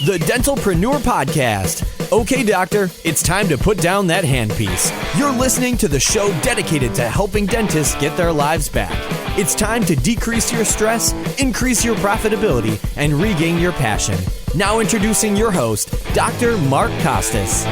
The Dentalpreneur Podcast. Okay, doctor, it's time to put down that handpiece. You're listening to the show dedicated to helping dentists get their lives back. It's time to decrease your stress, increase your profitability, and regain your passion. Now introducing your host, Dr. Mark Costas.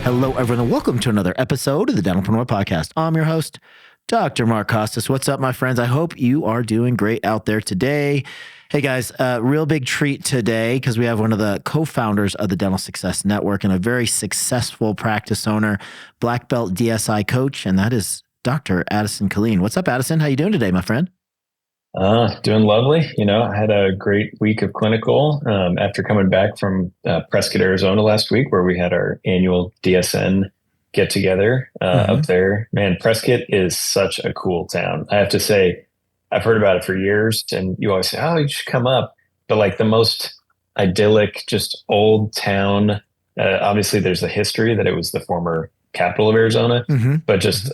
Hello, everyone, and welcome to another episode of the Dentalpreneur Podcast. I'm your host, Dr. Mark Costas. What's up, my friends? I hope you are doing great out there today. Hey, guys, real big treat today because we have one of the co-founders of the Dental Success Network and a very successful practice owner, Black Belt DSI coach, and that is Dr. Addison Killeen. What's up, Addison? How you doing today, my friend? Doing lovely. I had a great week of clinical after coming back from Prescott, Arizona last week, where we had our annual DSN get together up there. Man, Prescott is such a cool town. I have to say, I've heard about it for years, and you always say, "Oh, you should come up." But like the most idyllic, just old town. Obviously, there's the history that it was the former capital of Arizona, but just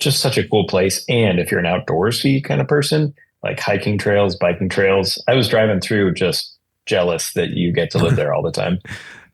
such a cool place. And if you're an outdoorsy kind of person, like hiking trails, biking trails. I was driving through just jealous that you get to live there all the time.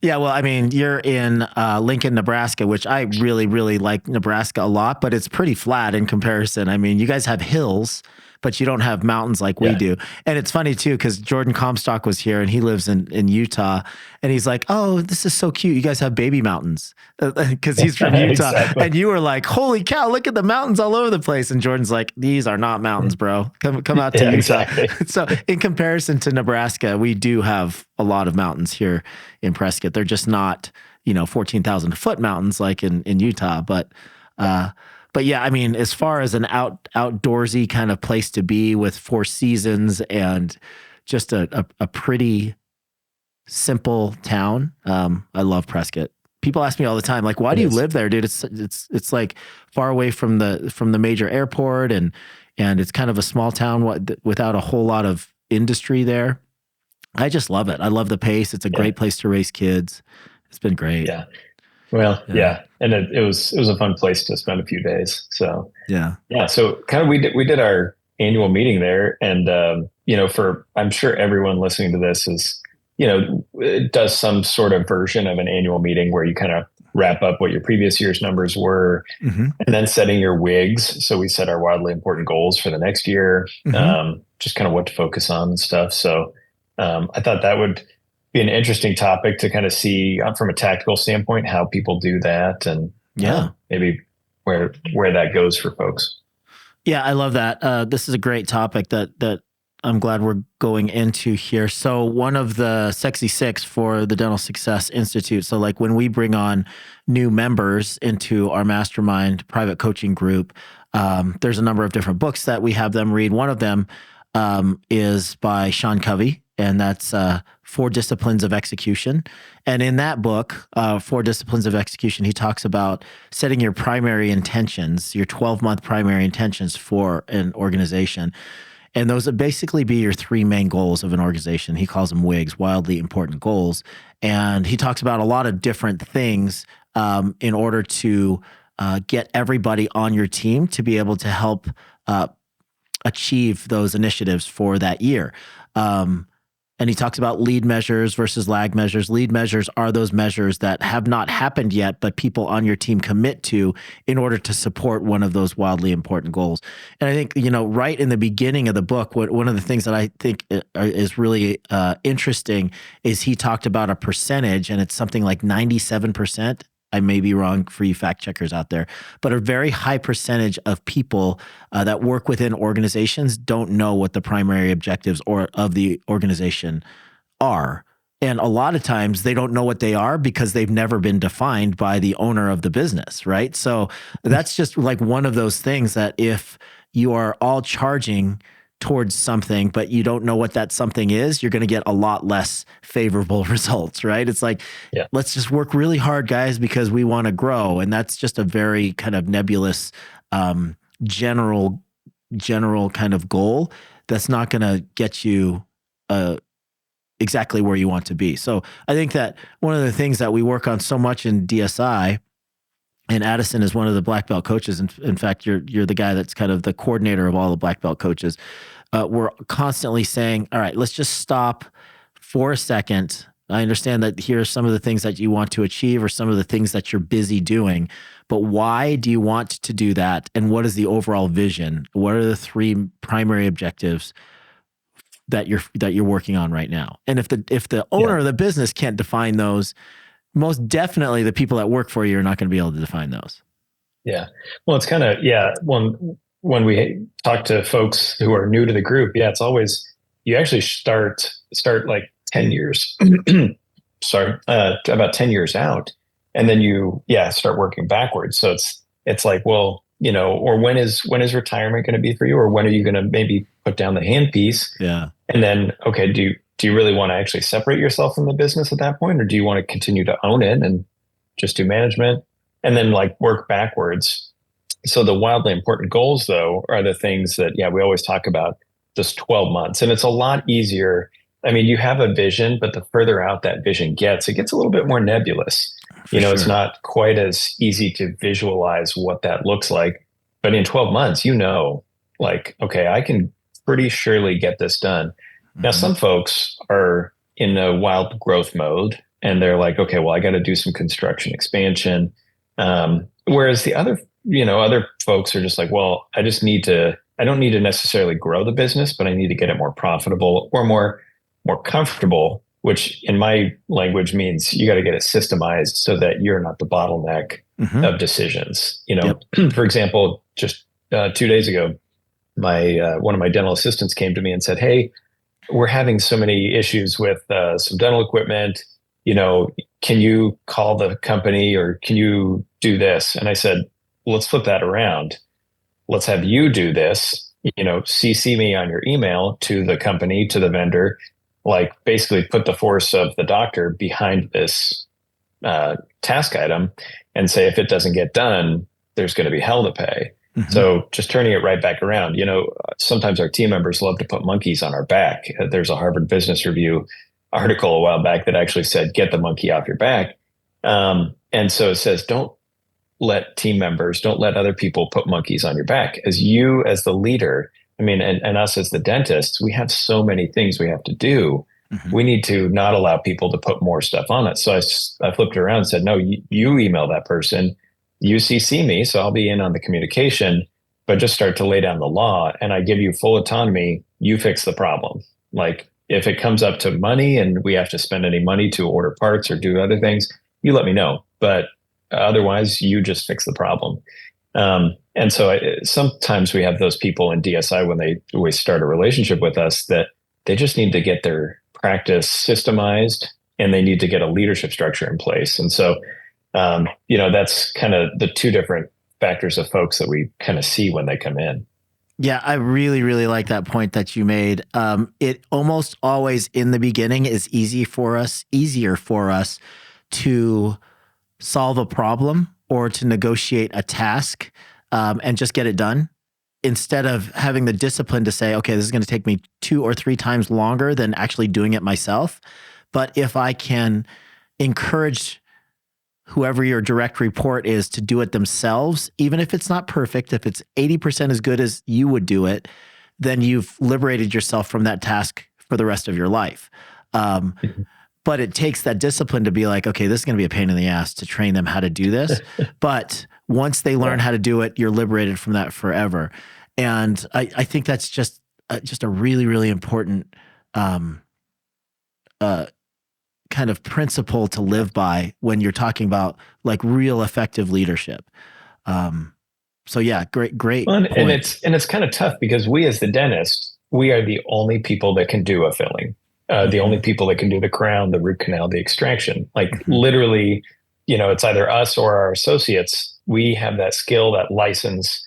Yeah, well, I mean, you're in Lincoln, Nebraska, which I really, really like Nebraska a lot, but it's pretty flat in comparison. I mean, you guys have hills, but you don't have mountains like we do. And it's funny, too, because Jordan Comstock was here, and he lives in Utah, and he's like, "Oh, this is so cute. You guys have baby mountains," because he's from Utah. Exactly. And you were like, "Holy cow, look at the mountains all over the place." And Jordan's like, "These are not mountains, bro. Come out to Utah." Exactly. So in comparison to Nebraska, we do have a lot of mountains here in Prescott. They're just not, 14,000 foot mountains like in Utah. But yeah, I mean, as far as an outdoorsy kind of place to be with four seasons and just a pretty simple town, I love Prescott. People ask me all the time, like, "Why do you live there, dude?" It's like far away from the major airport, and it's kind of a small town without a whole lot of industry there. I just love it. I love the pace. It's a great place to raise kids. It's been great. Yeah. Well, yeah. And it was a fun place to spend a few days. So yeah. So kind of we did our annual meeting there, and I'm sure everyone listening to this is, does some sort of version of an annual meeting where you kind of wrap up what your previous year's numbers were, and then setting your WIGs. So we set our wildly important goals for the next year, just kind of what to focus on and stuff. So I thought that would be an interesting topic to kind of see from a tactical standpoint how people do that, and maybe where that goes for folks. Yeah, I love that. This is a great topic that I'm glad we're going into here. So one of the Sexy Six for the Dental Success Institute. So like when we bring on new members into our mastermind private coaching group, there's a number of different books that we have them read. One of them is by Sean Covey, and that's 4 Disciplines of Execution. And in that book, 4 Disciplines of Execution, he talks about setting your primary intentions, your 12-month primary intentions for an organization. And those would basically be your 3 main goals of an organization. He calls them WIGs, wildly important goals. And he talks about a lot of different things in order to get everybody on your team to be able to help achieve those initiatives for that year. And he talks about lead measures versus lag measures. Lead measures are those measures that have not happened yet, but people on your team commit to in order to support one of those wildly important goals. And I think, right in the beginning of the book, one of the things that I think is really interesting is he talked about a percentage, and it's something like 97%. I may be wrong for you fact checkers out there, but a very high percentage of people that work within organizations don't know what the primary objectives of the organization are. And a lot of times they don't know what they are because they've never been defined by the owner of the business, right? So that's just like one of those things that if you are all charging towards something, but you don't know what that something is, you're going to get a lot less favorable results, right? It's like, let's just work really hard, guys, because we want to grow. And that's just a very kind of nebulous, general kind of goal that's not going to get you exactly where you want to be. So I think that one of the things that we work on so much in DSI and Addison is one of the black belt coaches. In fact, you're the guy that's kind of the coordinator of all the black belt coaches. We're constantly saying, all right, let's just stop for a second. I understand that here are some of the things that you want to achieve or some of the things that you're busy doing, but why do you want to do that? And what is the overall vision? What are the three primary objectives that you're working on right now? And if the owner of the business can't define those, most definitely the people that work for you are not going to be able to define those. Yeah. Well, it's kind of, when we talk to folks who are new to the group, it's always, you actually start like 10 years, about 10 years out. And then you, start working backwards. So it's like, well, or when is retirement going to be for you? Or when are you going to maybe put down the handpiece? Yeah. And then, okay, do you really want to actually separate yourself from the business at that point? Or do you want to continue to own it and just do management and then like work backwards? So the wildly important goals though, are the things that, we always talk about just 12 months. And it's a lot easier. I mean, you have a vision, but the further out that vision gets, it gets a little bit more nebulous. Sure. It's not quite as easy to visualize what that looks like. But in 12 months, like, okay, I can pretty surely get this done. Mm-hmm. Now, some folks are in a wild growth mode and they're like, okay, well, I got to do some construction expansion. Whereas the other folks are just like, well, I don't need to necessarily grow the business, but I need to get it more profitable or more comfortable, which in my language means you got to get it systemized so that you're not the bottleneck of decisions. For example, just 2 days ago, one of my dental assistants came to me and said, hey, we're having so many issues with some dental equipment. Can you call the company or can you do this? And I said, well, let's flip that around. Let's have you do this, CC me on your email to the company, to the vendor, like basically put the force of the doctor behind this task item and say, if it doesn't get done, there's going to be hell to pay. Mm-hmm. So just turning it right back around, sometimes our team members love to put monkeys on our back. There's a Harvard Business Review article a while back that actually said, get the monkey off your back. And so it says, don't let other people put monkeys on your back. As the leader, and us as the dentists, we have so many things we have to do. Mm-hmm. We need to not allow people to put more stuff on it. So I flipped it around and said, no, you email that person, you CC me, so I'll be in on the communication, but just start to lay down the law and I give you full autonomy. You fix the problem. Like if it comes up to money and we have to spend any money to order parts or do other things, you let me know. But otherwise, you just fix the problem. And so sometimes we have those people in DSI when we start a relationship with us that they just need to get their practice systemized and they need to get a leadership structure in place. And so, that's kind of the two different factors of folks that we kind of see when they come in. Yeah, I really, really like that point that you made. It almost always in the beginning is easier for us to solve a problem or to negotiate a task and just get it done instead of having the discipline to say, okay, this is going to take me 2 or 3 times longer than actually doing it myself. But if I can encourage whoever your direct report is to do it themselves, even if it's not perfect, if it's 80% as good as you would do it, then you've liberated yourself from that task for the rest of your life. But it takes that discipline to be like, okay, this is going to be a pain in the ass to train them how to do this. But once they learn how to do it, you're liberated from that forever. And I think that's just a really, really important kind of principle to live by when you're talking about like real effective leadership. So yeah, great. Well, and it's kind of tough because we as the dentist, we are the only people that can do a filling. The only people that can do the crown, the root canal, the extraction, like literally, it's either us or our associates. We have that skill, that license,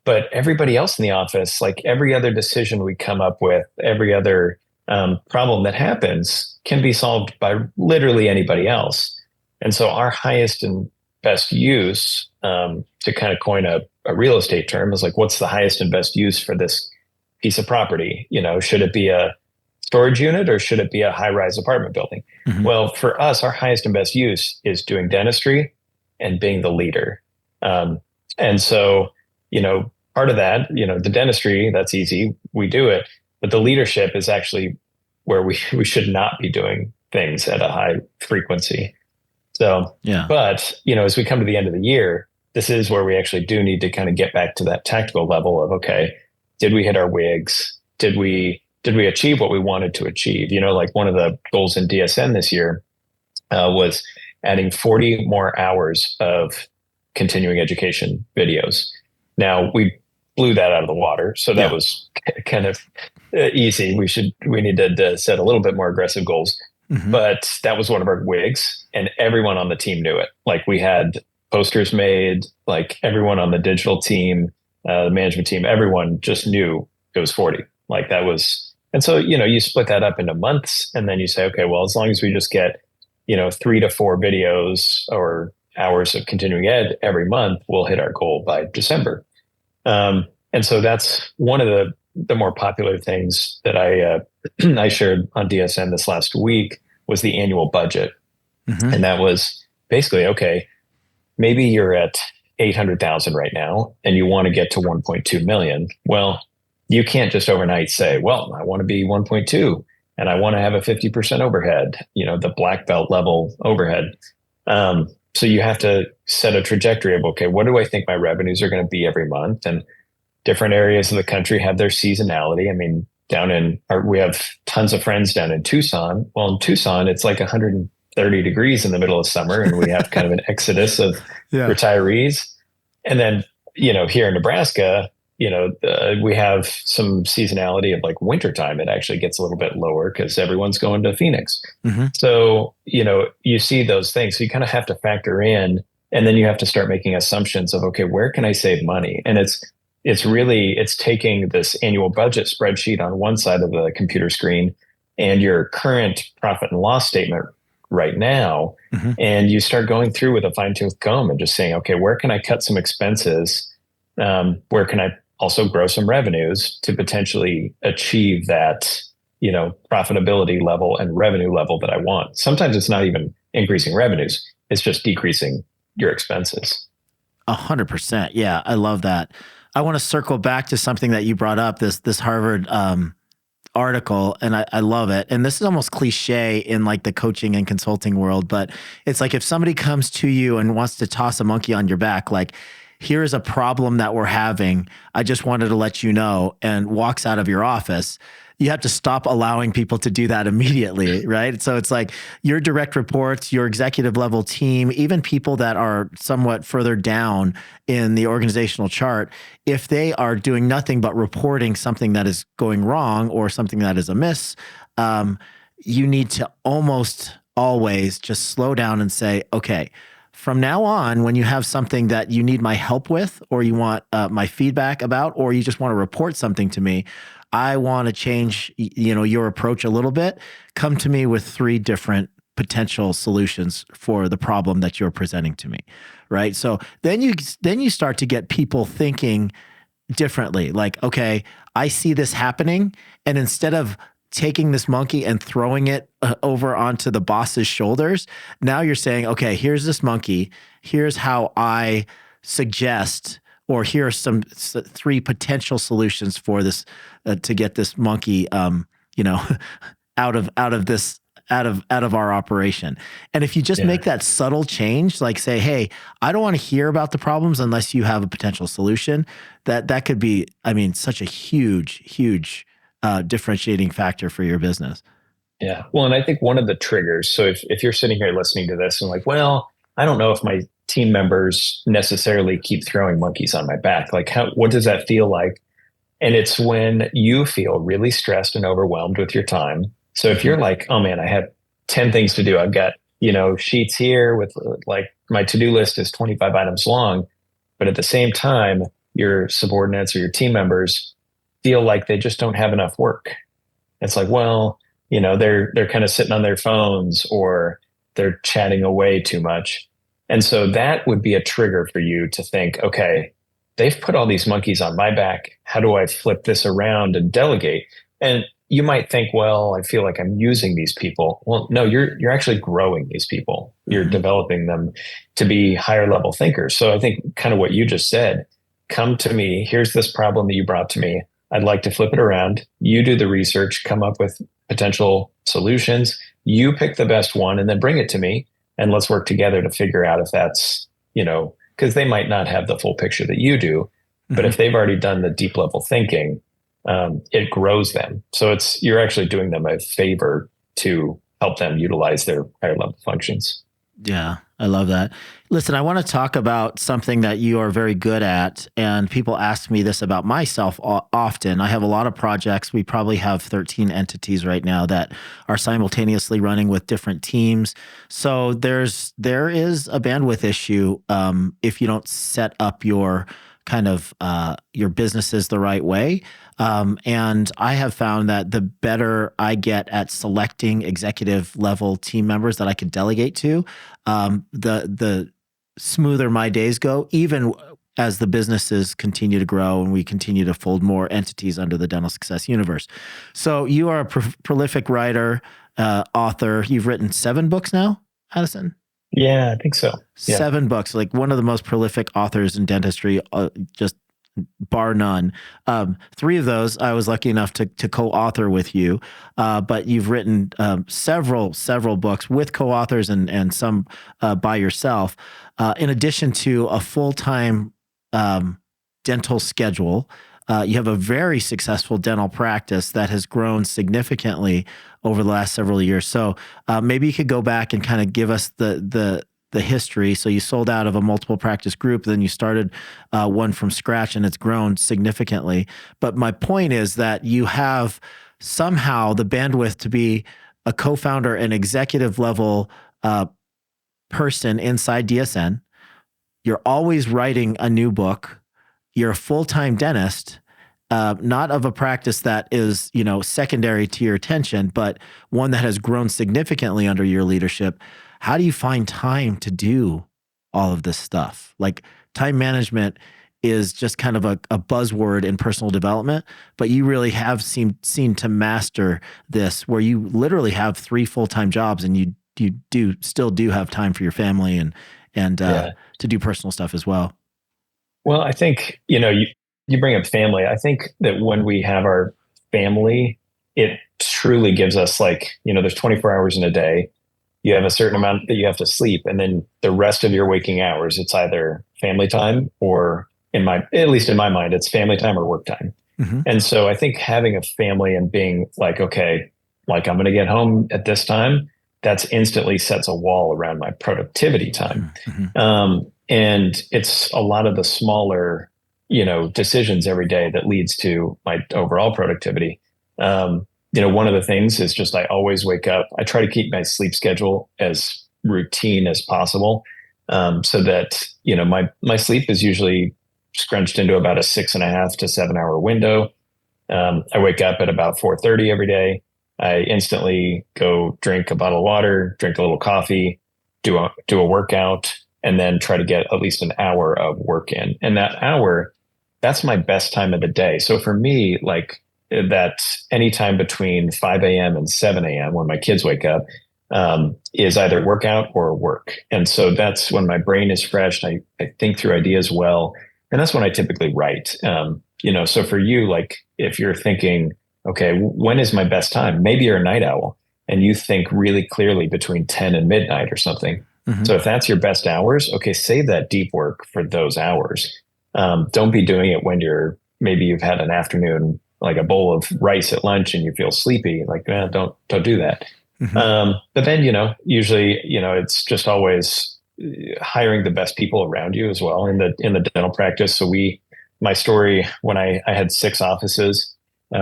but everybody else in the office, like every other decision we come up with, every other problem that happens can be solved by literally anybody else. And so our highest and best use, to kind of coin a real estate term, is like, what's the highest and best use for this piece of property? Should it be a storage unit or should it be a high-rise apartment building? Mm-hmm. Well, for us, our highest and best use is doing dentistry and being the leader. And so, part of that, the dentistry, that's easy. We do it. But the leadership is actually where we should not be doing things at a high frequency. So, Yeah. But, as we come to the end of the year, this is where we actually do need to kind of get back to that tactical level of, okay, did we hit our WIGs? Did we achieve what we wanted to achieve? Like one of the goals in DSN this year was adding 40 more hours of continuing education videos. Now we blew that out of the water. So that was kind of easy. We needed to set a little bit more aggressive goals, but that was one of our WIGs and everyone on the team knew it. Like we had posters made, like everyone on the digital team, the management team, everyone just knew it was 40. Like that was, and so, you split that up into months and then you say, okay, well, as long as we just get, 3 to 4 videos or hours of continuing ed every month, we'll hit our goal by December. And so that's one of the more popular things that I shared on DSN this last week was the annual budget. And that was basically, okay, maybe you're at 800,000 right now and you want to get to 1.2 million. Well, you can't just overnight say, well, I want to be 1.2 and I want to have a 50% overhead, the black belt level overhead. So you have to set a trajectory of, okay, what do I think my revenues are going to be every month? And different areas of the country have their seasonality. I mean, we have tons of friends down in Tucson. Well, in Tucson, it's like 130 degrees in the middle of summer and we have kind of an exodus of retirees. And then, here in Nebraska, we have some seasonality of like wintertime. It actually gets a little bit lower because everyone's going to Phoenix. So, you see those things. So you kind of have to factor in, and then you have to start making assumptions of, okay, where can I save money? And it's taking this annual budget spreadsheet on one side of the computer screen and your current profit and loss statement right now. And you start going through with a fine-tooth comb and just saying, okay, where can I cut some expenses? Where can I also grow some revenues to potentially achieve that, profitability level and revenue level that I want? Sometimes it's not even increasing revenues. It's just decreasing your expenses. 100%. Yeah. I love that. I want to circle back to something that you brought up, this Harvard article, and I love it. And this is almost cliche in like the coaching and consulting world, but it's like if somebody comes to you and wants to toss a monkey on your back, like, here is a problem that we're having, I just wanted to let you know, and walks out of your office, you have to stop allowing people to do that immediately, right? So it's like your direct reports, your executive level team, even people that are somewhat further down in the organizational chart, if they are doing nothing but reporting something that is going wrong or something that is amiss, you need to almost always just slow down and say, okay, from now on, when you have something that you need my help with, or you want my feedback about, or you just want to report something to me, I want to change, your approach a little bit. Come to me with 3 different potential solutions for the problem that you're presenting to me, right? So then you start to get people thinking differently. Like, okay, I see this happening, and instead of taking this monkey and throwing it over onto the boss's shoulders, now you're saying, okay, here's this monkey. Here's how I suggest, or here are some 3 potential solutions for this to get this monkey, out of our operation. And if you just make that subtle change, like say, hey, I don't want to hear about the problems unless you have a potential solution. That could be, such a huge differentiating factor for your business. Yeah. Well, and I think one of the triggers, so if you're sitting here listening to this and like, well, I don't know if my team members necessarily keep throwing monkeys on my back. Like, what does that feel like? And it's when you feel really stressed and overwhelmed with your time. So if you're like, oh man, I have 10 things to do. I've got, sheets here with like my to-do list is 25 items long, but at the same time, your subordinates or your team members feel like they just don't have enough work. It's like, well, they're kind of sitting on their phones or they're chatting away too much. And so that would be a trigger for you to think, okay, they've put all these monkeys on my back. How do I flip this around and delegate? And you might think, well, I feel like I'm using these people. Well, no, you're actually growing these people. You're developing them to be higher level thinkers. So I think kind of what you just said, come to me. Here's this problem that you brought to me. I'd like to flip it around. You do the research, come up with potential solutions. You pick the best one and then bring it to me. And let's work together to figure out if that's, because they might not have the full picture that you do. But if they've already done the deep level thinking, it grows them. So you're actually doing them a favor to help them utilize their higher level functions. Yeah, I love that. Listen, I want to talk about something that you are very good at. And people ask me this about myself often. I have a lot of projects. We probably have 13 entities right now that are simultaneously running with different teams. So there is a bandwidth issue if you don't set up your your businesses the right way. And I have found that the better I get at selecting executive level team members that I could delegate to, the smoother my days go, even as the businesses continue to grow and we continue to fold more entities under the Dental Success universe. So you are a prolific writer, author. You've written 7 books now, Addison? Yeah, I think so. Yeah. 7 books, like one of the most prolific authors in dentistry, just bar none. 3 of those I was lucky enough to co-author with you, but you've written several books with co-authors and some by yourself. In addition to a full-time dental schedule, you have a very successful dental practice that has grown significantly over the last several years. So maybe you could go back and kind of give us the history. So you sold out of a multiple practice group, then you started one from scratch, and it's grown significantly. But my point is that you have somehow the bandwidth to be a co-founder and executive level person inside DSN. You're always writing a new book. You're a full-time dentist, not of a practice that is, secondary to your attention, but one that has grown significantly under your leadership. How do you find time to do all of this stuff? Like, time management is just kind of a buzzword in personal development, but you really have seen to master this, where you literally have 3 full-time jobs and you still do have time for your family and to do personal stuff as well. Well, I think, you bring up family. I think that when we have our family, it truly gives us there's 24 hours in a day. You have a certain amount that you have to sleep. And then the rest of your waking hours, it's either family time or at least in my mind, it's family time or work time. Mm-hmm. And so I think having a family and being okay, I'm going to get home at this time, that's instantly sets a wall around my productivity time. Mm-hmm. And it's a lot of the smaller, decisions every day that leads to my overall productivity. One of the things is just I always wake up. I try to keep my sleep schedule as routine as possible, so that my sleep is usually scrunched into about a 6.5 to 7 hour window. I wake up at about 4:30 every day. I instantly go drink a bottle of water, drink a little coffee, do a workout, and then try to get at least an hour of work in. And that hour, that's my best time of the day. So for me, that anytime between 5 a.m. and 7 a.m. when my kids wake up is either workout or work. And so that's when my brain is fresh. I think through ideas well. And that's when I typically write. So for you, if you're thinking, okay, when is my best time? Maybe you're a night owl and you think really clearly between 10 and midnight or something. Mm-hmm. So if that's your best hours, okay, save that deep work for those hours. Don't be doing it when maybe you've had an afternoon, like a bowl of rice at lunch and you feel sleepy. Don't do that. Mm-hmm. But then, usually, it's just always hiring the best people around you as well in the dental practice. So my story, when I had 6 offices,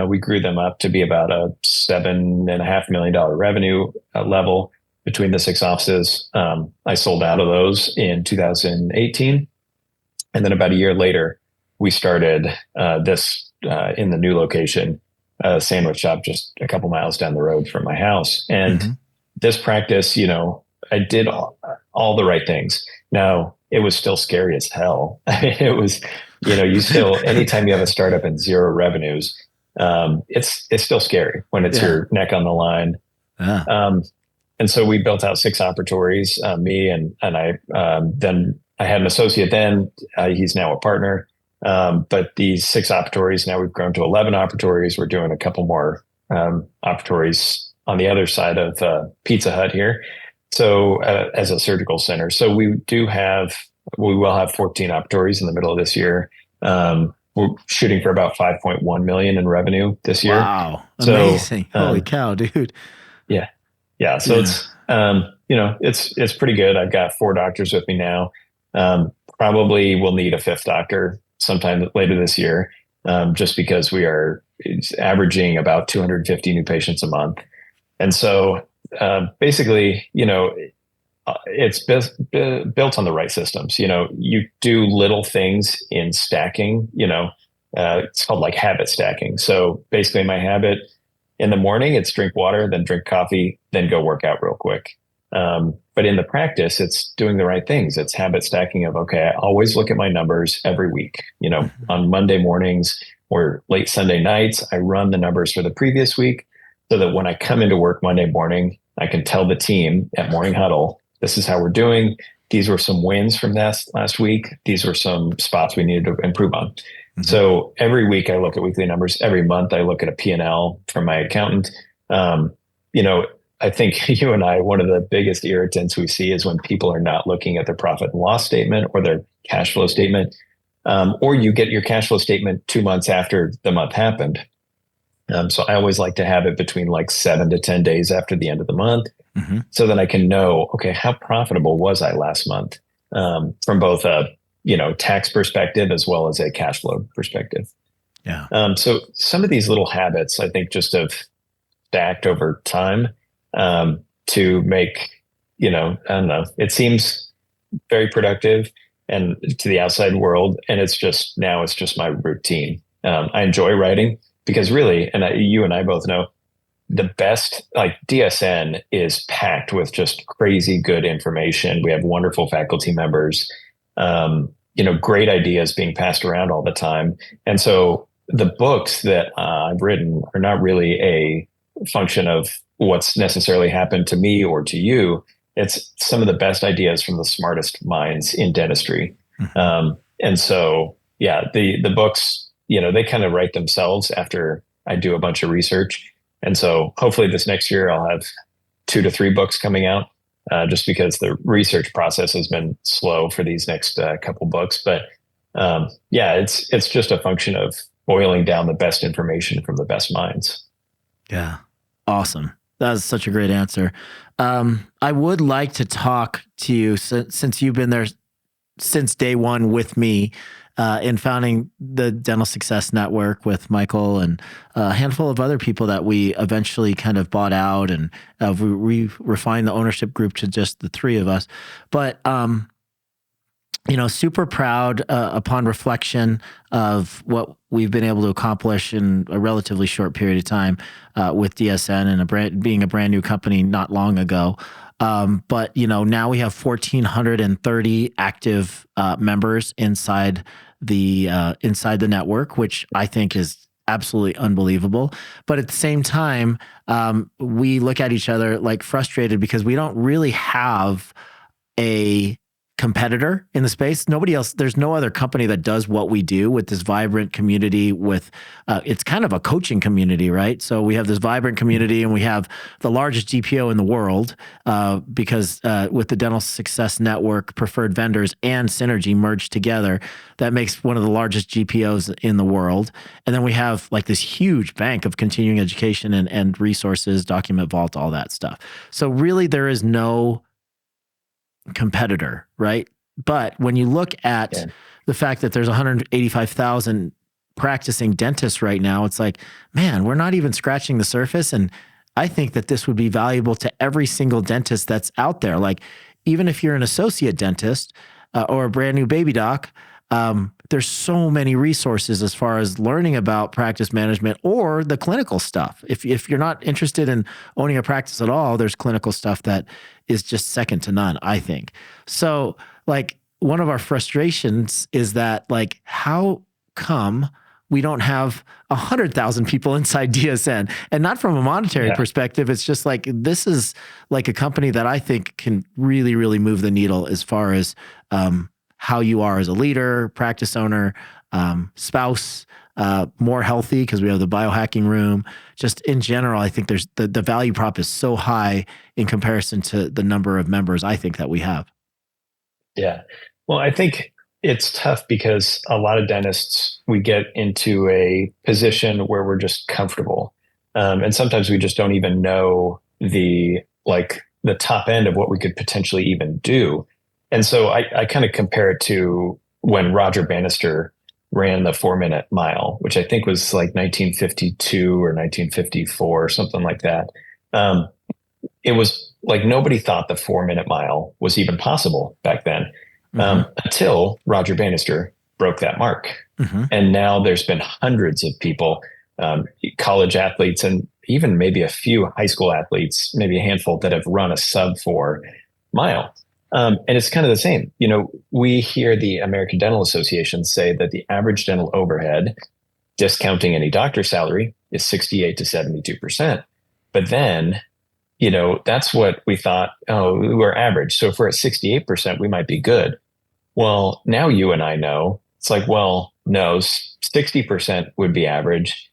we grew them up to be about a $7.5 million revenue level between the 6 offices. I sold out of those in 2018. And then about a year later, we started this in the new location, a sandwich shop just a couple miles down the road from my house. And mm-hmm. this practice, I did all the right things. Now, it was still scary as hell. It was, you still, anytime you have a startup and 0 revenues, it's still scary when it's your neck on the line. And so we built out 6 operatories, me and I, then I had an associate then, he's now a partner. But these 6 operatories, now we've grown to 11 operatories. We're doing a couple more operatories on the other side of Pizza Hut here. So as a surgical center. So we will have 14 operatories in the middle of this year. We're shooting for about 5.1 million in revenue this year. Wow. Amazing. So, holy cow, dude. Yeah. Yeah. So it's, it's pretty good. I've got 4 doctors with me now. Probably will need a 5th doctor sometime later this year, just because it's averaging about 250 new patients a month. And so basically, it's built on the right systems. You do little things in stacking, it's called like habit stacking. So basically my habit in the morning, it's drink water, then drink coffee, then go work out real quick. But in the practice, it's doing the right things. It's habit stacking of, okay, I always look at my numbers every week, on Monday mornings or late Sunday nights, I run the numbers for the previous week so that when I come into work Monday morning, I can tell the team at morning huddle, this is how we're doing. These were some wins from last week. These were some spots we needed to improve on. Mm-hmm. So every week I look at weekly numbers. Every month I look at a P&L from my accountant. I think you and I, one of the biggest irritants we see is when people are not looking at their profit and loss statement or their cash flow statement, or you get your cash flow statement 2 months after the month happened. So I always like to have it between like 7 to 10 days after the end of the month. Mm-hmm. So that I can know, okay, how profitable was I last month, from both a tax perspective as well as a cash flow perspective. Yeah. So some of these little habits, I think, just have stacked over time to make, I don't know, it seems very productive and to the outside world, and it's just my routine. I enjoy writing because really, and you and I both know, the best, like DSN is packed with just crazy good information. We have wonderful faculty members, great ideas being passed around all the time. And so the books that I've written are not really a function of what's necessarily happened to me or to you. It's some of the best ideas from the smartest minds in dentistry. Mm-hmm. And so, the books, they kind of write themselves after I do a bunch of research. And so hopefully this next year I'll have 2 to 3 books coming out, just because the research process has been slow for these next couple books. But it's just a function of boiling down the best information from the best minds. Yeah. Awesome. That was such a great answer. I would like to talk to you since you've been there since day one with me, in founding the Dental Success Network with Michael and a handful of other people that we eventually kind of bought out, and we refined the ownership group to just the 3 of us. But, super proud upon reflection of what we've been able to accomplish in a relatively short period of time with DSN and being a brand new company not long ago. But now we have 1,430 active members inside the network, which I think is absolutely unbelievable. But at the same time, we look at each other like frustrated because we don't really have a competitor in the space. Nobody else, there's no other company that does what we do with this vibrant community with, it's kind of a coaching community, right? So we have this vibrant community and we have the largest GPO in the world because with the Dental Success Network, preferred vendors and Synergy merged together, that makes one of the largest GPOs in the world. And then we have like this huge bank of continuing education and resources, document vault, all that stuff. So really there is no competitor, right? But when you look at the fact that there's 185,000 practicing dentists right now, it's like, man, we're not even scratching the surface. And I think that this would be valuable to every single dentist that's out there. Like, even if you're an associate dentist or a brand new baby doc, there's so many resources as far as learning about practice management or the clinical stuff. If you're not interested in owning a practice at all, there's clinical stuff that is just second to none, I think. So like one of our frustrations is that like, how come we don't have 100,000 people inside DSN. And not from a monetary perspective. It's just like, this is like a company that I think can really, really move the needle as far as how you are as a leader, practice owner, spouse, more healthy because we have the biohacking room. Just in general, I think there's the value prop is so high in comparison to the number of members I think that we have. Yeah. Well, I think it's tough because a lot of dentists, we get into a position where we're just comfortable. And sometimes we just don't even know the top end of what we could potentially even do. And so I kind of compare it to when Roger Bannister ran the 4-minute mile, which I think was like 1952 or 1954 or something like that. It was like nobody thought the 4-minute mile was even possible back then, until Roger Bannister broke that mark. And now there's been hundreds of people, college athletes, and even maybe a few high school athletes, maybe a handful, that have run a sub-4 mile. And it's kind of the same. You know, we hear the American Dental Association say that the average dental overhead, discounting any doctor salary, is 68 to 72%. But then, you know, that's what we thought, oh, we're average. So if we're at 68%, we might be good. Well, now you and I know it's like, well, no, 60% would be average,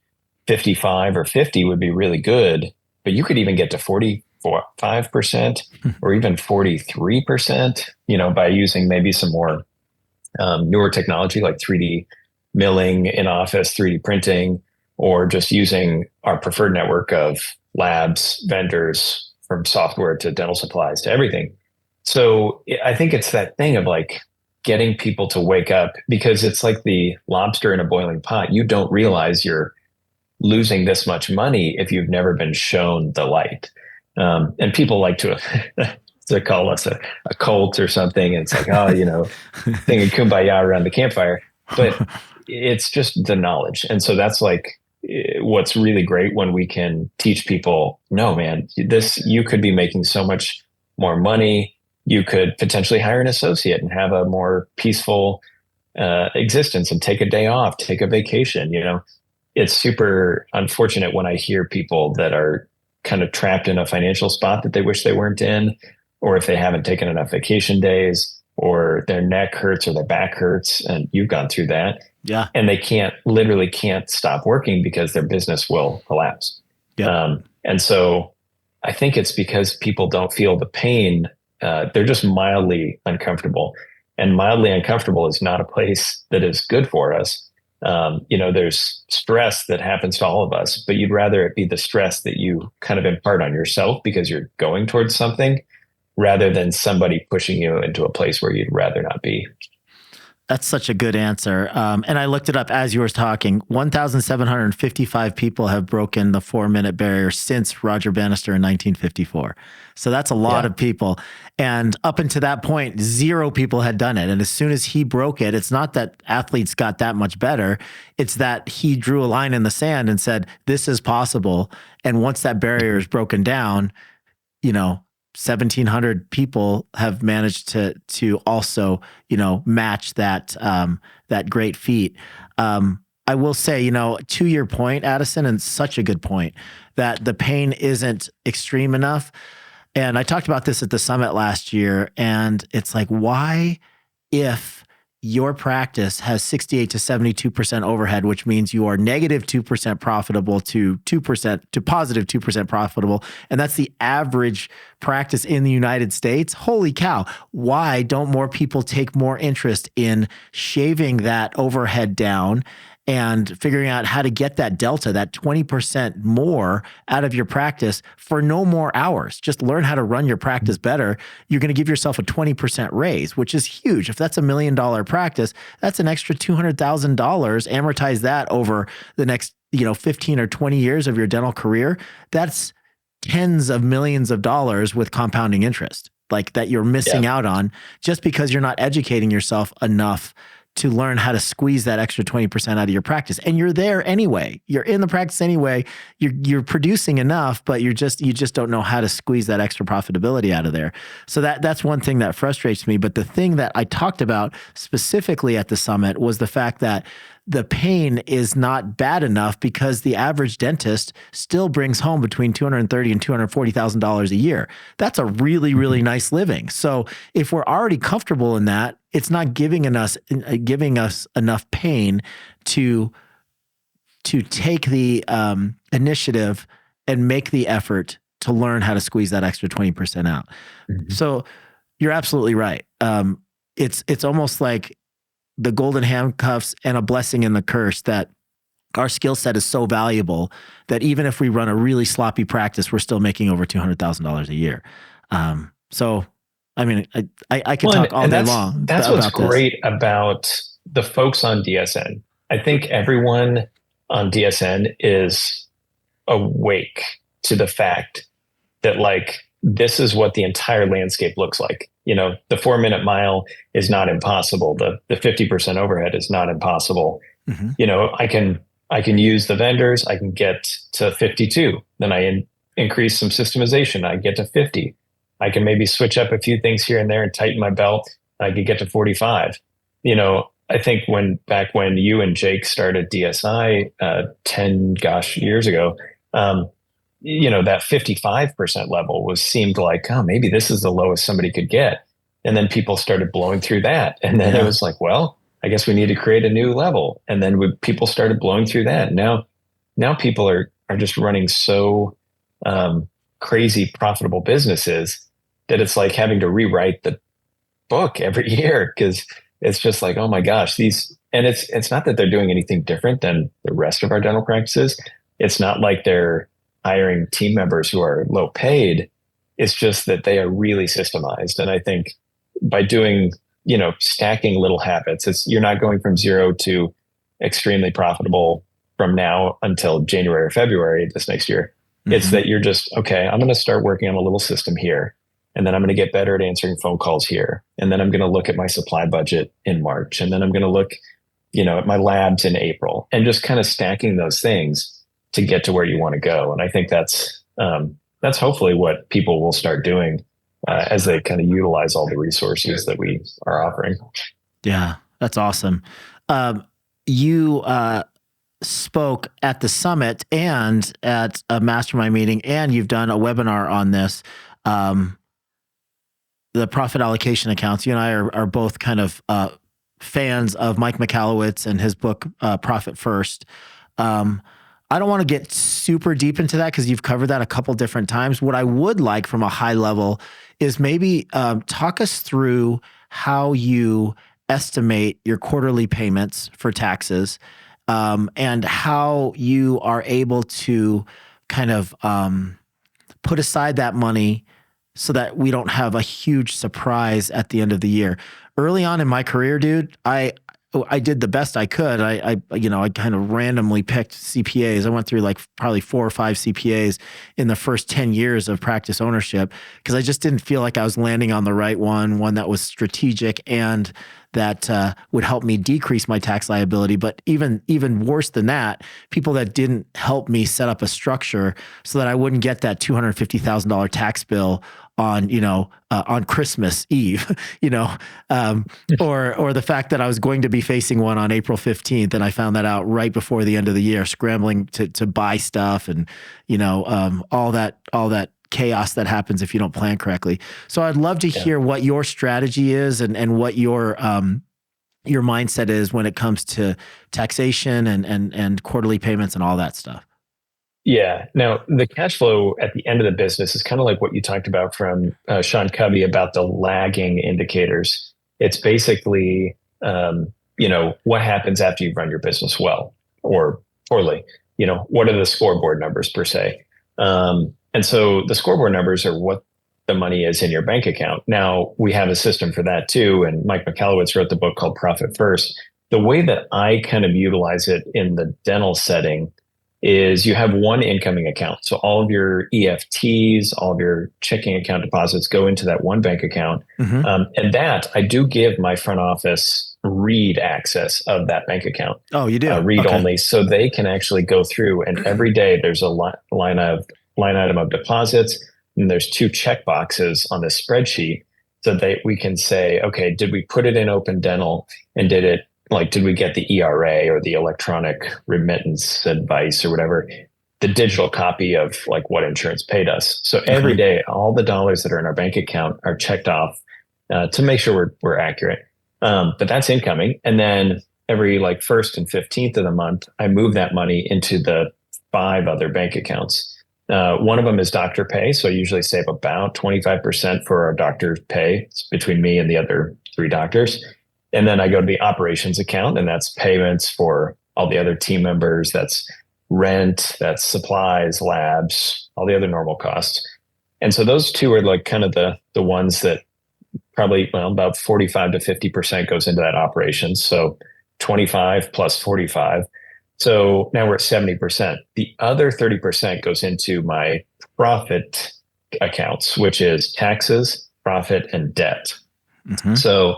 55 or 50 would be really good, but you could even get to 45% or even 43%, you know, by using maybe some more newer technology like 3D milling in office, 3D printing, or just using our preferred network of labs, vendors, from software to dental supplies to everything. So I think it's that thing of like getting people to wake up, because it's like the lobster in a boiling pot. You don't realize you're losing this much money if you've never been shown the light. And people like to call us a cult or something. And it's like, oh, you know, singing Kumbaya around the campfire. But it's just the knowledge. And so that's like what's really great when we can teach people, no, man, you could be making so much more money. You could potentially hire an associate and have a more peaceful existence and take a day off, take a vacation. You know, it's super unfortunate when I hear people that are kind of trapped in a financial spot that they wish they weren't in, or if they haven't taken enough vacation days, or their neck hurts or their back hurts, and you've gone through that. Yeah. And they literally can't stop working because their business will collapse. Yeah. And so I think it's because people don't feel the pain. They're just mildly uncomfortable, and mildly uncomfortable is not a place that is good for us. You know, there's stress that happens to all of us, but you'd rather it be the stress that you kind of impart on yourself because you're going towards something, rather than somebody pushing you into a place where you'd rather not be. That's such a good answer. And I looked it up as you were talking. 1,755 people have broken the 4-minute barrier since Roger Bannister in 1954. So that's a lot of people. And up until that point, 0 people had done it. And as soon as he broke it, it's not that athletes got that much better. It's that he drew a line in the sand and said, this is possible. And once that barrier is broken down, you know, 1,700 people have managed to also, you know, match that that great feat. I will say, you know, to your point, Addison, and such a good point, that the pain isn't extreme enough. And I talked about this at the summit last year, and it's like, why, if your practice has 68 to 72% overhead, which means you are negative 2% profitable to 2% to positive 2% profitable, and that's the average practice in the United States. Holy cow. Why don't more people take more interest in shaving that overhead down and figuring out how to get that delta, that 20% more out of your practice for no more hours? Just learn how to run your practice better. You're going to give yourself a 20% raise, which is huge. If that's $1 million practice, that's an extra $200,000. Amortize that over the next, 15 or 20 years of your dental career. That's tens of millions of dollars with compounding interest, like that you're missing out on just because you're not educating yourself enough to learn how to squeeze that extra 20% out of your practice. And you're there anyway. You're in the practice anyway. You're producing enough, but you just don't know how to squeeze that extra profitability out of there. So that's one thing that frustrates me. But the thing that I talked about specifically at the summit was the fact that the pain is not bad enough because the average dentist still brings home between $230,000 and $240,000 a year. That's a really, really nice living. So if we're already comfortable in that, it's not giving us enough pain to take the initiative and make the effort to learn how to squeeze that extra 20% out. Mm-hmm. So you're absolutely right. It's almost like the golden handcuffs and a blessing and the curse that our skill set is so valuable that even if we run a really sloppy practice, we're still making over $200,000 a year. So, I mean, I can talk all day long. That's what's great about the folks on DSN. I think everyone on DSN is awake to the fact that like, this is what the entire landscape looks like. You know, the 4-minute mile is not impossible. The 50% overhead is not impossible. Mm-hmm. You know, I can use the vendors. I can get to 52. Then I increase some systemization. I get to 50. I can maybe switch up a few things here and there and tighten my belt. I could get to 45. You know, I think back when you and Jake started DSI 10 years ago, you know, that 55% level seemed like, oh, maybe this is the lowest somebody could get. And then people started blowing through that. And then it was like, well, I guess we need to create a new level. And then people started blowing through that. Now people are just running so crazy profitable businesses that it's like having to rewrite the book every year, because it's just like, oh my gosh, and it's not that they're doing anything different than the rest of our dental practices. It's not like they're hiring team members who are low paid. It's just that they are really systemized. And I think by doing, you know, stacking little habits, you're not going from 0 to extremely profitable from now until January or February this next year. Mm-hmm. It's that you're just, okay, I'm going to start working on a little system here. And then I'm going to get better at answering phone calls here. And then I'm going to look at my supply budget in March. And then I'm going to look, you know, at my labs in April, and just kind of stacking those things to get to where you want to go. And I think that's hopefully what people will start doing as they kind of utilize all the resources that we are offering. Yeah, that's awesome. You spoke at the summit and at a mastermind meeting, and you've done a webinar on this. The profit allocation accounts. You and I are both kind of fans of Mike Michalowicz and his book, Profit First. I don't want to get super deep into that because you've covered that a couple different times. What I would like from a high level is maybe talk us through how you estimate your quarterly payments for taxes, and how you are able to kind of put aside that money so that we don't have a huge surprise at the end of the year. Early on in my career, dude, I did the best I could. I kind of randomly picked CPAs. I went through like probably 4 or 5 CPAs in the first 10 years of practice ownership, because I just didn't feel like I was landing on the right one that was strategic and that would help me decrease my tax liability. But even worse than that, people that didn't help me set up a structure so that I wouldn't get that $250,000 tax bill on Christmas Eve, or the fact that I was going to be facing one on April 15th. And I found that out right before the end of the year, scrambling to buy stuff and, all that chaos that happens if you don't plan correctly. So I'd love to hear what your strategy is and what your mindset is when it comes to taxation and quarterly payments and all that stuff. Yeah. Now, the cash flow at the end of the business is kind of like what you talked about from Sean Covey about the lagging indicators. It's basically, what happens after you've run your business well or poorly. What are the scoreboard numbers per se? And so the scoreboard numbers are what the money is in your bank account. Now, we have a system for that too. And Mike Michalowicz wrote the book called Profit First. The way that I kind of utilize it in the dental setting is you have one incoming account. So all of your EFTs, all of your checking account deposits go into that one bank account. Mm-hmm. And that I do give my front office read access of that bank account. Oh, you do? Read only. So they can actually go through, and every day there's a line item of deposits, and there's 2 check boxes on this spreadsheet so that we can say, okay, did we put it in Open Dental, and did it like, did we get the ERA or the electronic remittance advice or whatever, the digital copy of like what insurance paid us. So every day, all the dollars that are in our bank account are checked off to make sure we're accurate. But that's incoming. And then every like 1st and 15th of the month, I move that money into the 5 other bank accounts. One of them is doctor pay. So I usually save about 25% for our doctor pay. It's between me and the other 3 doctors. And then I go to the operations account, and that's payments for all the other team members. That's rent, that's supplies, labs, all the other normal costs. And so those 2 are like kind of the ones that probably, well, about 45 to 50% goes into that operations. So 25 plus 45. So now we're at 70%. The other 30% goes into my profit accounts, which is taxes, profit, and debt. Mm-hmm. So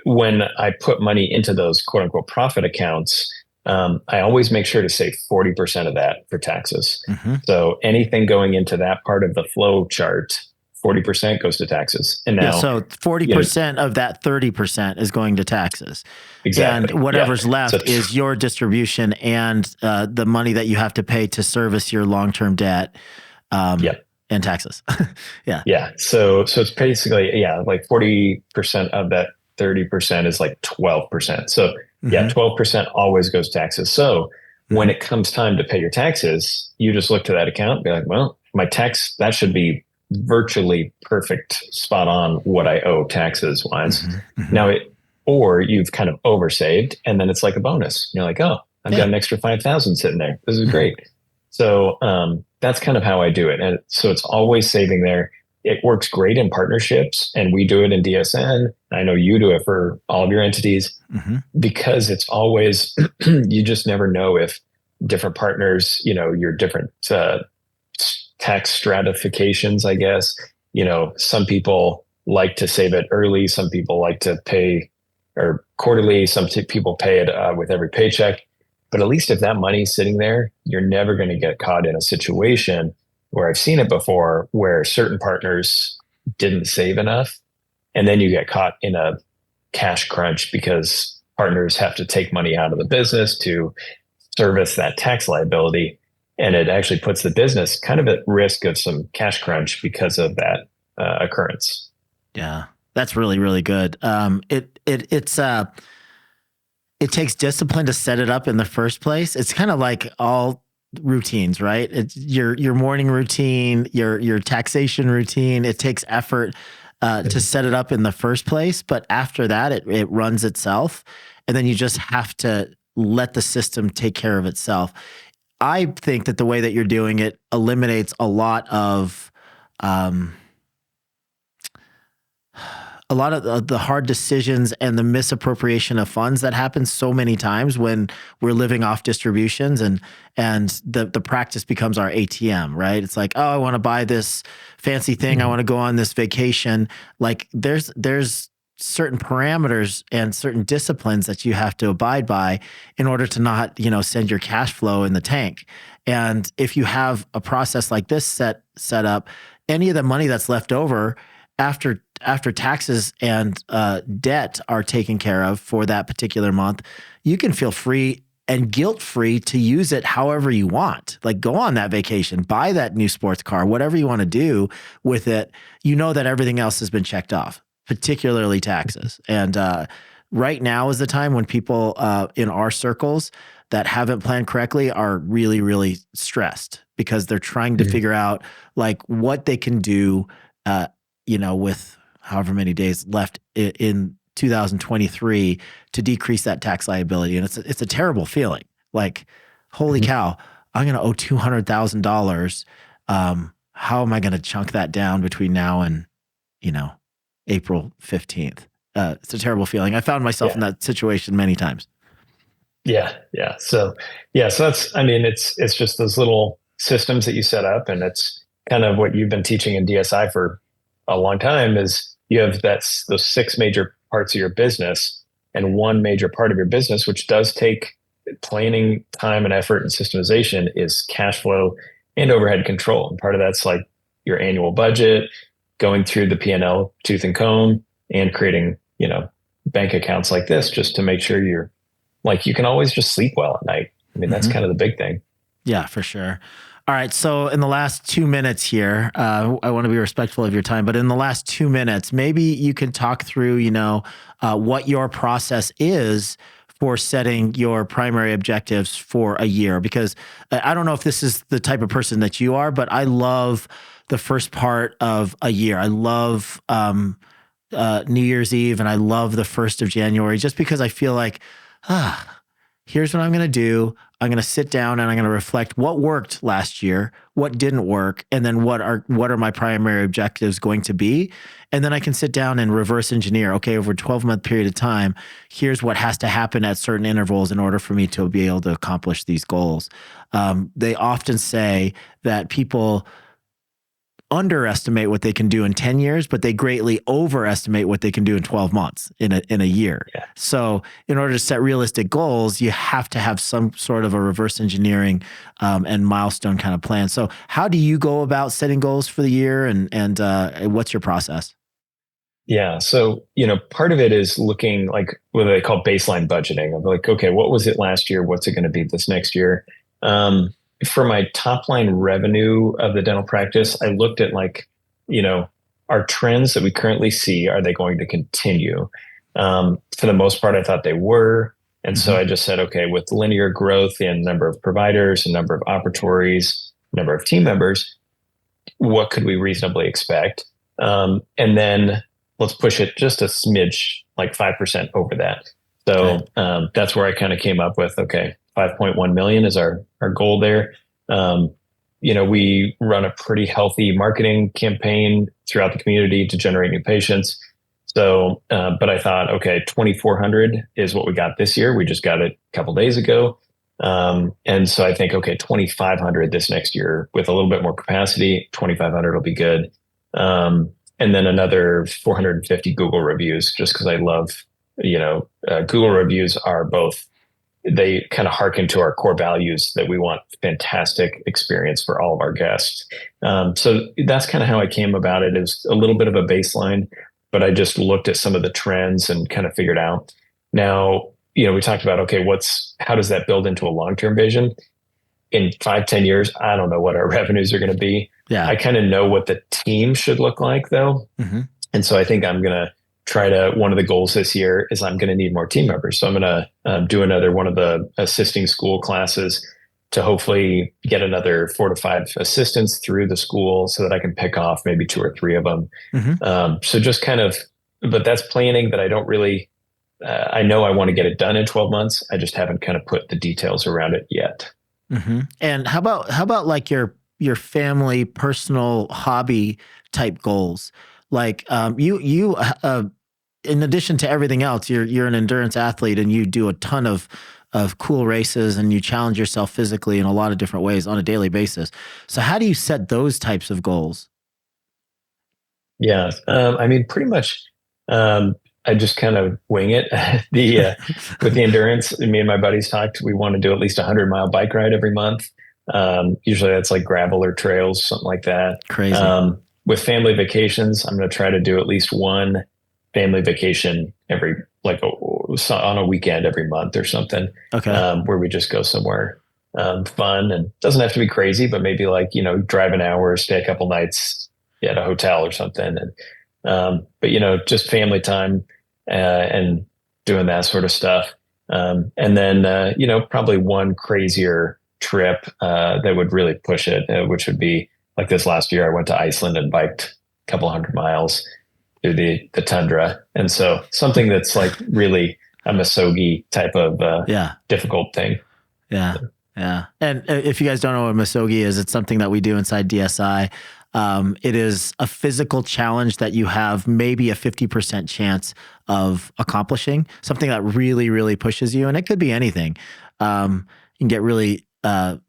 when I put money into those quote unquote profit accounts, I always make sure to save 40% of that for taxes. Mm-hmm. So anything going into that part of the flow chart, 40% goes to taxes. And now, so 40% of that 30% is going to taxes. Exactly. And whatever's left is your distribution and the money that you have to pay to service your long-term debt and taxes. Yeah. So it's basically, like 40% of that 30% is like 12%. So 12% always goes taxes. So when it comes time to pay your taxes, you just look to that account and be like, well, my tax, that should be virtually perfect, spot on what I owe taxes wise. Now or you've kind of oversaved, and then it's like a bonus. You're like, oh, I've got an extra 5,000 sitting there. This is great. So that's kind of how I do it. And so it's always saving there. It works great in partnerships, and we do it in DSN. I know you do it for all of your entities because it's always, you just never know if different partners, your different tax stratifications, I guess. Some people like to save it early. Some people like to pay or quarterly. Some people pay it with every paycheck. But at least if that money's sitting there, you're never going to get caught in a situation where I've seen it before, where certain partners didn't save enough. And then you get caught in a cash crunch because partners have to take money out of the business to service that tax liability. And it actually puts the business kind of at risk of some cash crunch because of that occurrence. Yeah, that's really, really good. It takes discipline to set it up in the first place. It's kind of like all routines, right? It's your morning routine, your taxation routine. It takes effort to set it up in the first place, but after that, it runs itself, and then you just have to let the system take care of itself. I think that the way that you're doing it eliminates a lot of the hard decisions and the misappropriation of funds that happens so many times when we're living off distributions, and the practice becomes our ATM, right? It's like, oh, I want to buy this fancy thing. I want to go on this vacation. Like there's certain parameters and certain disciplines that you have to abide by in order to not, send your cash flow in the tank. And if you have a process like this set up, any of the money that's left over after taxes and debt are taken care of for that particular month, you can feel free and guilt-free to use it however you want. Like go on that vacation, buy that new sports car, whatever you want to do with it. You know that everything else has been checked off, particularly taxes. And right now is the time when people in our circles that haven't planned correctly are really, really stressed because they're trying to figure out like what they can do, with however many days left in 2023 to decrease that tax liability. And it's a terrible feeling. Like, holy cow, I'm going to owe $200,000. How am I going to chunk that down between now and, April 15th? It's a terrible feeling. I found myself in that situation many times. Yeah. So that's, it's just those little systems that you set up, and it's kind of what you've been teaching in DSI for a long time is you have those 6 major parts of your business, and one major part of your business, which does take planning, time and effort and systemization, is cash flow and overhead control. And part of that's like your annual budget, going through the P&L tooth and comb, and creating, bank accounts like this just to make sure you're like, you can always just sleep well at night. I mean, that's kind of the big thing. Yeah, for sure. All right. So in the last 2 minutes here, I want to be respectful of your time, but in the last 2 minutes, maybe you can talk through, what your process is for setting your primary objectives for a year, because I don't know if this is the type of person that you are, but I love the first part of a year. I love New Year's Eve, and I love the 1st of January, just because I feel like, here's what I'm going to do. I'm going to sit down and I'm going to reflect what worked last year, what didn't work, and then what are my primary objectives going to be. And then I can sit down and reverse engineer, okay, over a 12-month period of time, here's what has to happen at certain intervals in order for me to be able to accomplish these goals. They often say that people underestimate what they can do in 10 years, but they greatly overestimate what they can do in 12 months in a year. Yeah. So in order to set realistic goals, you have to have some sort of a reverse engineering and milestone kind of plan. So how do you go about setting goals for the year, and what's your process? Yeah. So, part of it is looking like what they call baseline budgeting of like, okay, what was it last year? What's it going to be this next year? For my top line revenue of the dental practice, I looked at our trends that we currently see, are they going to continue? For the most part, I thought they were. And so I just said, okay, with linear growth in number of providers and number of operatories, number of team members, what could we reasonably expect? And then let's push it just a smidge, like 5% over that. So that's where I kind of came up with, okay, 5.1 million is our goal there. We run a pretty healthy marketing campaign throughout the community to generate new patients. So, but I thought, okay, 2,400 is what we got this year. We just got it a couple days ago. And so I think, okay, 2,500 this next year with a little bit more capacity, 2,500 will be good. And then another 450 Google reviews, just because I love, Google reviews are both, they kind of harken to our core values that we want fantastic experience for all of our guests. So that's kind of how I came about it. It was a little bit of a baseline, but I just looked at some of the trends and kind of figured out. Now, we talked about, okay, how does that build into a long-term vision? In 5-10 years, I don't know what our revenues are going to be. Yeah. I kind of know what the team should look like though. And so I think I'm going to one of the goals this year is I'm going to need more team members. So I'm going to do another one of the assisting school classes to hopefully get another 4 to 5 assistants through the school so that I can pick off maybe 2 or 3 of them. So just kind of, but that's planning that I don't really, I know I want to get it done in 12 months. I just haven't kind of put the details around it yet. And how about like your family, personal hobby type goals? Like you in addition to everything else, you're an endurance athlete and you do a ton of cool races and you challenge yourself physically in a lot of different ways on a daily basis. So how do you set those types of goals? Yeah. Pretty much, I just kind of wing it. With the endurance, me and my buddies talked, we want to do at least 100-mile bike ride every month. Usually that's like gravel or trails, something like that. Crazy. With family vacations, I'm going to try to do at least one family vacation on a weekend every month or something. Okay. Where we just go somewhere fun, and doesn't have to be crazy, but maybe drive an hour, stay a couple nights at a hotel or something. And but just family time and doing that sort of stuff. And then probably one crazier trip that would really push it, which would be like this last year. I went to Iceland and biked a couple 100 miles through the tundra. And so something that's like really a Misogi type of difficult thing. Yeah. Yeah. And if you guys don't know what Misogi is, it's something that we do inside DSI. It is a physical challenge that you have maybe a 50% chance of accomplishing, something that really, really pushes you. And it could be anything. You can get really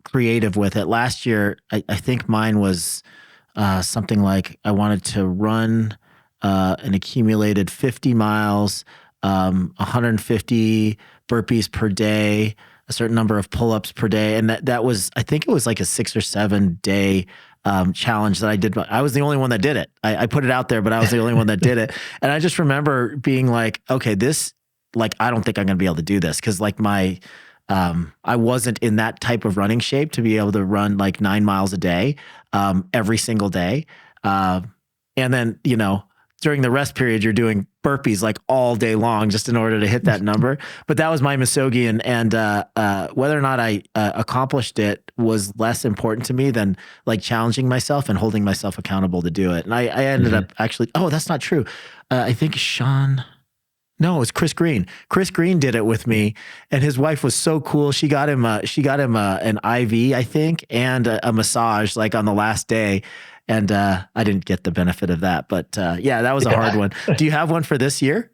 creative with it. Last year, I think mine was something like I wanted to run an accumulated 50 miles, 150 burpees per day, a certain number of pull-ups per day. And that was, I think it was like a 6 or 7 day challenge that I did. I was the only one that did it. I put it out there, but I was the only one that did it. And I just remember being like, okay, this, like, I don't think I'm going to be able to do this. Cause like I wasn't in that type of running shape to be able to run like 9 miles a day, every single day. And then, during the rest period, you're doing burpees like all day long just in order to hit that number. But that was my misogi, and whether or not I accomplished it was less important to me than like challenging myself and holding myself accountable to do it. And I ended up actually, that's not true. I think no, it was Chris Green. Chris Green did it with me, and his wife was so cool. She got him an IV, I think, and a massage like on the last day. And I didn't get the benefit of that, but that was a hard one. Do you have one for this year?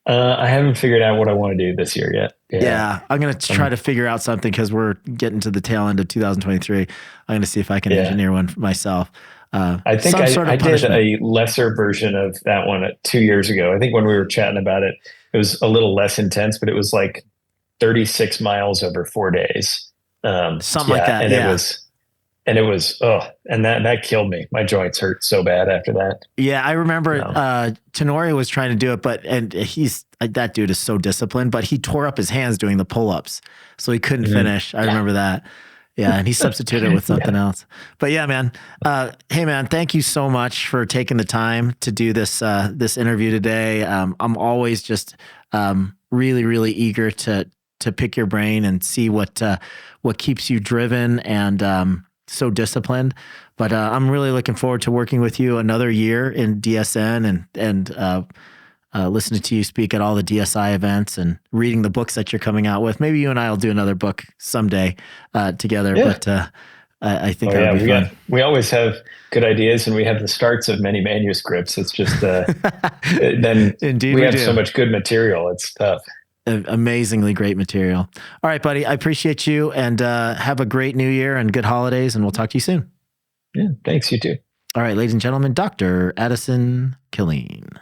I haven't figured out what I want to do this year yet. Yeah, I'm going to try to figure out something because we're getting to the tail end of 2023. I'm going to see if I can engineer one for myself. I think I did a lesser version of that one 2 years ago. I think when we were chatting about it, it was a little less intense, but it was like 36 miles over 4 days. Something like that. And it was, and that killed me. My joints hurt so bad after that. Yeah, I remember Tenori was trying to do it, and that dude is so disciplined, but he tore up his hands doing the pull-ups, so he couldn't finish. I remember that. Yeah, and he substituted it with something else. But yeah, man. Hey, man, thank you so much for taking the time to do this interview today. I'm always just really, really eager to pick your brain and see what keeps you driven and so disciplined. But I'm really looking forward to working with you another year in DSN and listening to you speak at all the DSI events and reading the books that you're coming out with. Maybe you and I will do another book someday together. Yeah. But I think that'll be fun. We always have good ideas, and we have the starts of many manuscripts. It's just then Indeed we have so much good material. It's tough. Amazingly great material. All right, buddy. I appreciate you, and have a great new year and good holidays, and we'll talk to you soon. Yeah, thanks. You too. All right, ladies and gentlemen, Dr. Addison Killeen.